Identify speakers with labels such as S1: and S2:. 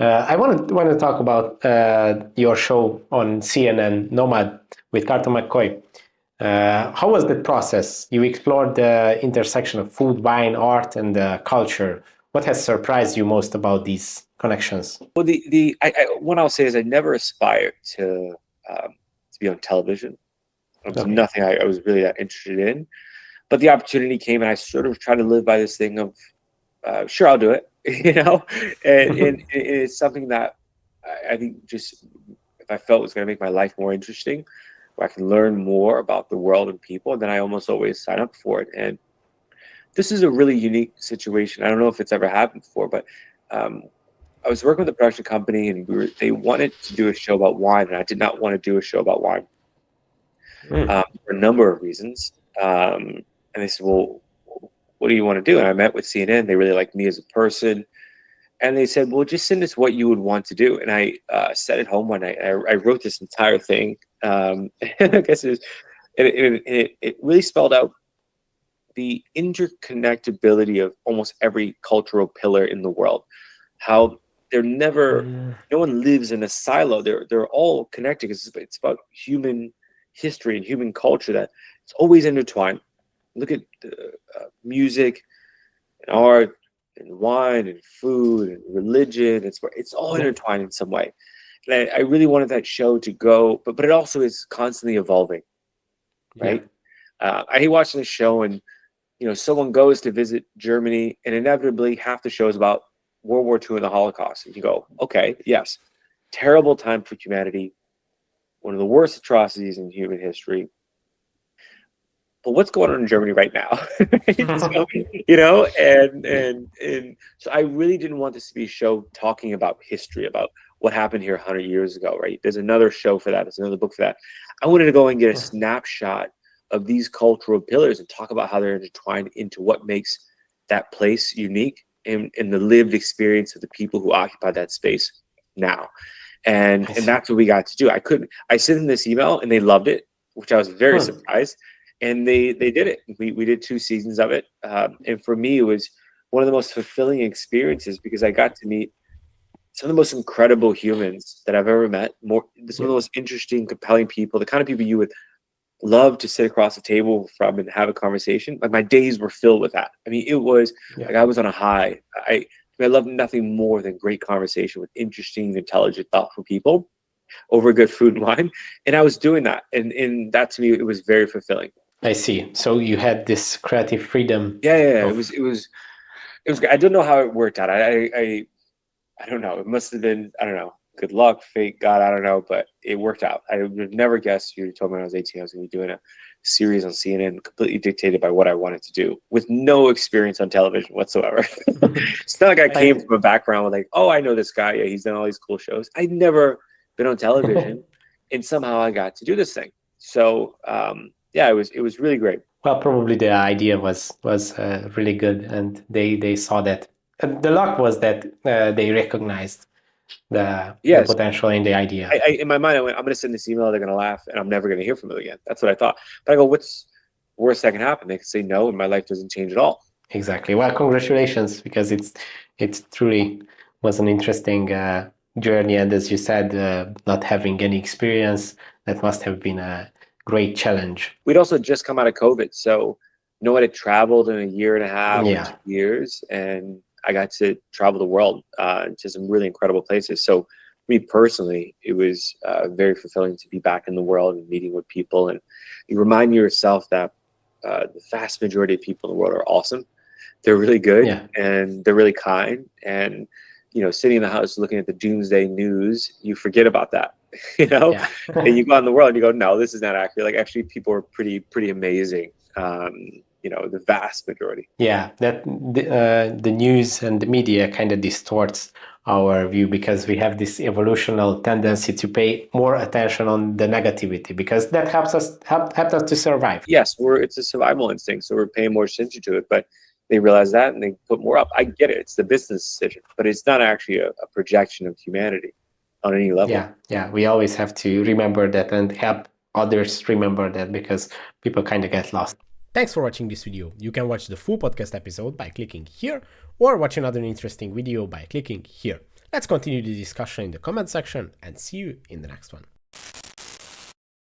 S1: I want to talk about your show on CNN, Nomad, with Carlton McCoy. How was the process? You explored the intersection of food, wine, art, and culture. What has surprised you most about these connections?
S2: Well, what I'll say is I never aspired to be on television. It was
S1: Okay.
S2: nothing I was really that interested in. But the opportunity came, and I sort of tried to live by this thing of, sure, I'll do it, and it's something that I think just if I felt was going to make my life more interesting, where I can learn more about the world and people, then I almost always sign up for it. And this is a really unique situation. I don't know if it's ever happened before, but um, I was working with a production company, and they wanted to do a show about wine, and I did not want to do a show about wine
S1: Mm.
S2: for a number of reasons. And they said, "Well, what do you want to do?" And I met with CNN. They really liked me as a person, and they said, "Well, just send us what you would want to do." And I sat at home one night. I wrote this entire thing. I guess it really spelled out the interconnectability of almost every cultural pillar in the world. How they're never,
S1: Mm.
S2: no one lives in a silo. They're all connected because it's about human history and human culture that it's always intertwined. Look at music and art and wine and food and religion. It's all
S1: Yeah.
S2: intertwined in some way. And I really wanted that show to go, but it also is constantly evolving,
S1: Yeah.
S2: right? I hate watching the show and someone goes to visit Germany and inevitably half the show is about World War II and the Holocaust. And you go, okay, yes, terrible time for humanity, one of the worst atrocities in human history. But what's going on in Germany right now? So, and so I really didn't want this to be a show talking about history, about what happened here 100 years ago, right? There's another show for that. There's another book for that. I wanted to go and get a snapshot of these cultural pillars and talk about how they're intertwined into what makes that place unique and the lived experience of the people who occupy that space now. And
S1: I
S2: and
S1: see.
S2: that's what we got to do. I sent them this email and they loved it, which I was very
S1: Hmm.
S2: surprised. And they did it. We did 2 seasons of it. And for me, it was one of the most fulfilling experiences because I got to meet some of the most incredible humans that I've ever met. Some of
S1: Yeah.
S2: the most interesting, compelling people, the kind of people you would love to sit across the table from and have a conversation. Like my days were filled with that. I mean, it was
S1: Yeah.
S2: like I was on a high. I love nothing more than great conversation with interesting, intelligent, thoughtful people over good food and wine. And I was doing that. And that to me, it was very fulfilling.
S1: I see. So you had this creative freedom
S2: Yeah. It
S1: of.
S2: was great. I don't know how it worked out. I don't know. It must have been, I don't know, good luck, fate, God, I don't know, but it worked out. I would have never guessed you told me when I was 18 I was going to be doing a series on CNN completely dictated by what I wanted to do with no experience on television whatsoever. It's not like I came
S1: I
S2: from a background with like, oh, I know this guy. Yeah, he's done all these cool shows. I'd never been on television and somehow I got to do this thing. So, yeah, it was really great.
S1: Well, probably the idea was really good, and they saw that. The luck was that they recognized the
S2: Yes.
S1: potential in the idea.
S2: In my mind, I went, I'm going to send this email. They're going to laugh, and I'm never going to hear from them again. That's what I thought. But I go, what's worst that can happen? They could say no, and my life doesn't change at all.
S1: Exactly. Well, congratulations, because it truly was an interesting journey, and as you said, not having any experience, that must have been a great challenge.
S2: We'd also just come out of COVID, so no one had traveled in a year and a half or
S1: Yeah.
S2: 2 years, and I got to travel the world to some really incredible places. So for me personally, it was very fulfilling to be back in the world and meeting with people, and you remind yourself that the vast majority of people in the world are awesome. They're really good
S1: Yeah.
S2: and they're really kind. And sitting in the house looking at the doomsday news, you forget about that,
S1: Yeah.
S2: and you go out in the world and you go, no, this is not accurate. Like actually, people are pretty amazing. The vast majority.
S1: Yeah, that the news and the media kind of distorts our view, because we have this evolutional tendency to pay more attention on the negativity, because that helps us to survive.
S2: Yes, it's a survival instinct, so we're paying more attention to it. But they realize that and they put more up. I get it; it's the business decision, but it's not actually a projection of humanity on any level.
S1: Yeah, we always have to remember that and help others remember that, because people kind of get lost.
S3: Thanks for watching this video. You can watch the full podcast episode by clicking here, or watch another interesting video by clicking here. Let's continue the discussion in the comment section and see you in the next one.